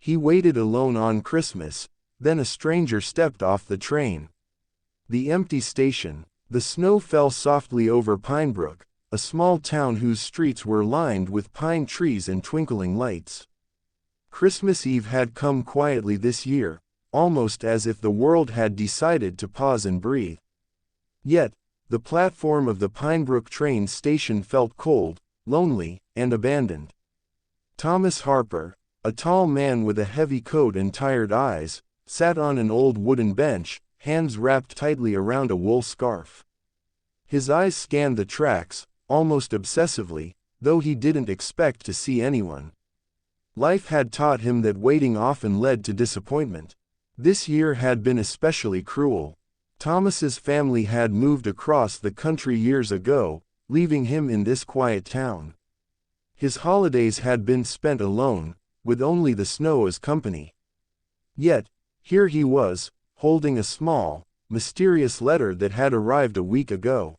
He waited alone on Christmas, then a stranger stepped off the train. The empty station. The snow fell softly over Pinebrook, a small town whose streets were lined with pine trees and twinkling lights. Christmas Eve had come quietly this year, almost as if the world had decided to pause and breathe. Yet, the platform of the Pinebrook train station felt cold, lonely, and abandoned. Thomas Harper, a tall man with a heavy coat and tired eyes, sat on an old wooden bench, hands wrapped tightly around a wool scarf. His eyes scanned the tracks, almost obsessively, though he didn't expect to see anyone. Life had taught him that waiting often led to disappointment. This year had been especially cruel. Thomas's family had moved across the country years ago, leaving him in this quiet town. His holidays had been spent alone, with only the snow as company. Yet, here he was, holding a small, mysterious letter that had arrived a week ago.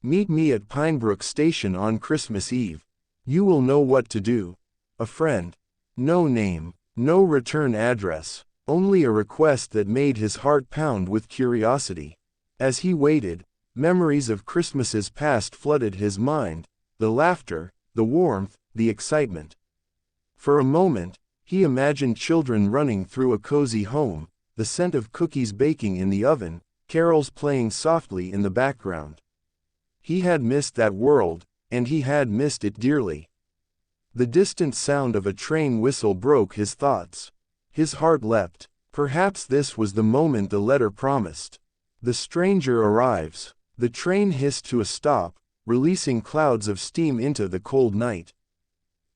Meet me at Pinebrook Station on Christmas Eve. You will know what to do. A friend. No name, no return address, only a request that made his heart pound with curiosity. As he waited, memories of Christmases past flooded his mind, the laughter, the warmth, the excitement. For a moment, he imagined children running through a cozy home, the scent of cookies baking in the oven, carols playing softly in the background. He had missed that world, and he had missed it dearly. The distant sound of a train whistle broke his thoughts. His heart leapt. Perhaps this was the moment the letter promised. The stranger arrives. The train hissed to a stop, releasing clouds of steam into the cold night.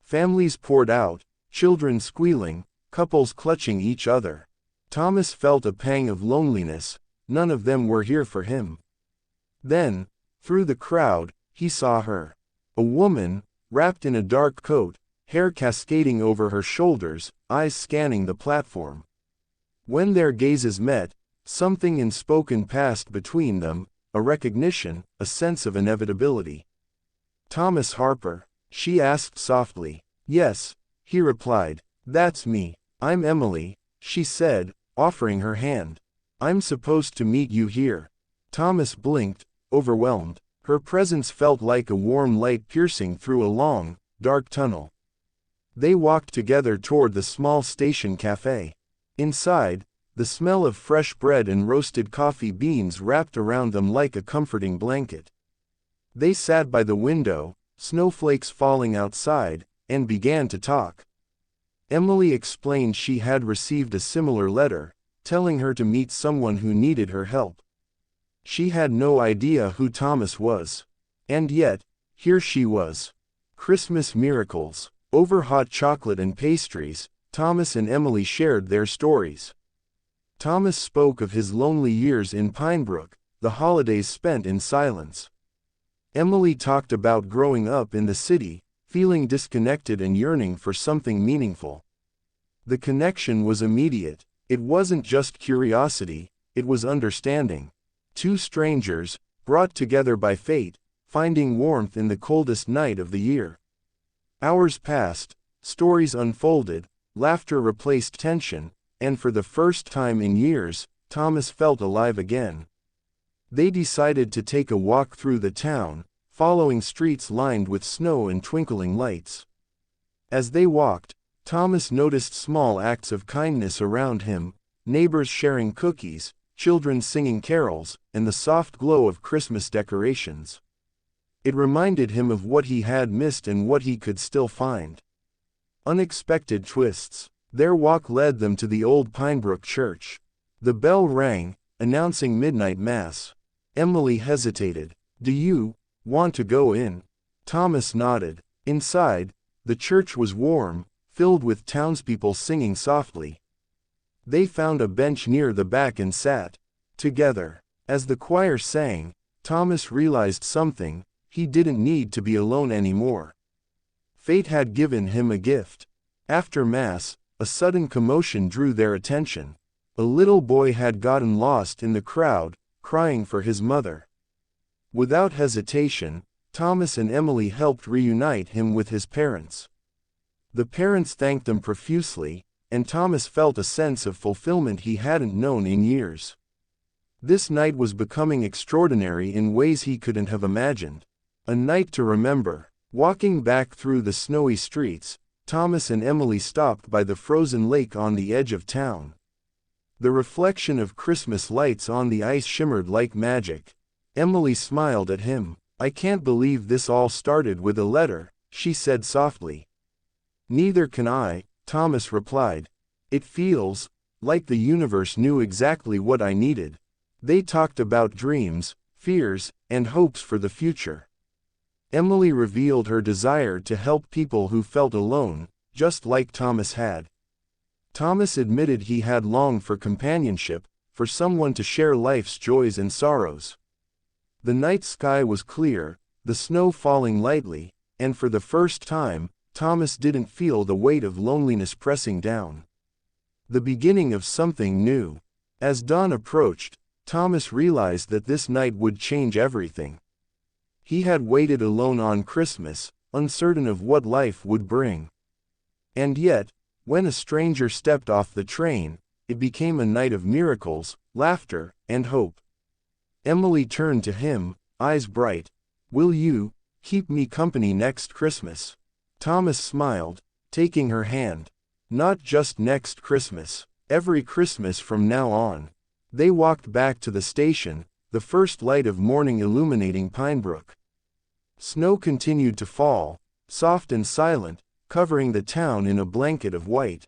Families poured out, children squealing, couples clutching each other. Thomas felt a pang of loneliness. None of them were here for him. Then, through the crowd, he saw her. A woman, wrapped in a dark coat, hair cascading over her shoulders, eyes scanning the platform. When their gazes met, something unspoken passed between them, a recognition, a sense of inevitability. "Thomas Harper?" she asked softly. "Yes," he replied. "That's me. I'm Emily," she said, offering her hand. "I'm supposed to meet you here." Thomas blinked, overwhelmed. Her presence felt like a warm light piercing through a long, dark tunnel. They walked together toward the small station cafe. Inside, the smell of fresh bread and roasted coffee beans wrapped around them like a comforting blanket. They sat by the window, snowflakes falling outside, and began to talk. Emily explained she had received a similar letter, telling her to meet someone who needed her help. She had no idea who Thomas was. And yet, here she was. Christmas miracles. Over hot chocolate and pastries, Thomas and Emily shared their stories. Thomas spoke of his lonely years in Pinebrook, the holidays spent in silence. Emily talked about growing up in the city, feeling disconnected and yearning for something meaningful. The connection was immediate. It wasn't just curiosity, it was understanding. Two strangers, brought together by fate, finding warmth in the coldest night of the year. Hours passed, stories unfolded, laughter replaced tension, and for the first time in years, Thomas felt alive again. They decided to take a walk through the town, following streets lined with snow and twinkling lights. As they walked, Thomas noticed small acts of kindness around him, neighbors sharing cookies, children singing carols, and the soft glow of Christmas decorations. It reminded him of what he had missed and what he could still find. Unexpected twists. Their walk led them to the old Pinebrook church. The bell rang, announcing midnight mass. Emily hesitated. "Do you want to go in?" Thomas nodded. Inside, the church was warm, filled with townspeople singing softly. They found a bench near the back and sat together. As the choir sang, Thomas realized something: he didn't need to be alone anymore. Fate had given him a gift. After Mass, a sudden commotion drew their attention. A little boy had gotten lost in the crowd, crying for his mother. Without hesitation, Thomas and Emily helped reunite him with his parents. The parents thanked them profusely, and Thomas felt a sense of fulfillment he hadn't known in years. This night was becoming extraordinary in ways he couldn't have imagined. A night to remember. Walking back through the snowy streets, Thomas and Emily stopped by the frozen lake on the edge of town. The reflection of Christmas lights on the ice shimmered like magic. Emily smiled at him. "I can't believe this all started with a letter," she said softly. "Neither can I," Thomas replied. "It feels like the universe knew exactly what I needed." They talked about dreams, fears, and hopes for the future. Emily revealed her desire to help people who felt alone, just like Thomas had. Thomas admitted he had longed for companionship, for someone to share life's joys and sorrows. The night sky was clear, the snow falling lightly, and for the first time, Thomas didn't feel the weight of loneliness pressing down. The beginning of something new. As dawn approached, Thomas realized that this night would change everything. He had waited alone on Christmas, uncertain of what life would bring. And yet, when a stranger stepped off the train, it became a night of miracles, laughter, and hope. Emily turned to him, eyes bright. "Will you keep me company next Christmas?" Thomas smiled, taking her hand. "Not just next Christmas, every Christmas from now on." They walked back to the station, the first light of morning illuminating Pinebrook. Snow continued to fall, soft and silent, covering the town in a blanket of white.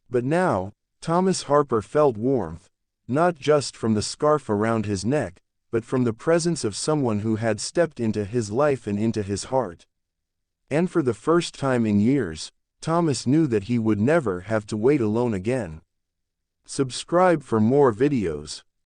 But now, Thomas Harper felt warmth, not just from the scarf around his neck, but from the presence of someone who had stepped into his life and into his heart. And for the first time in years, Thomas knew that he would never have to wait alone again. Subscribe for more videos.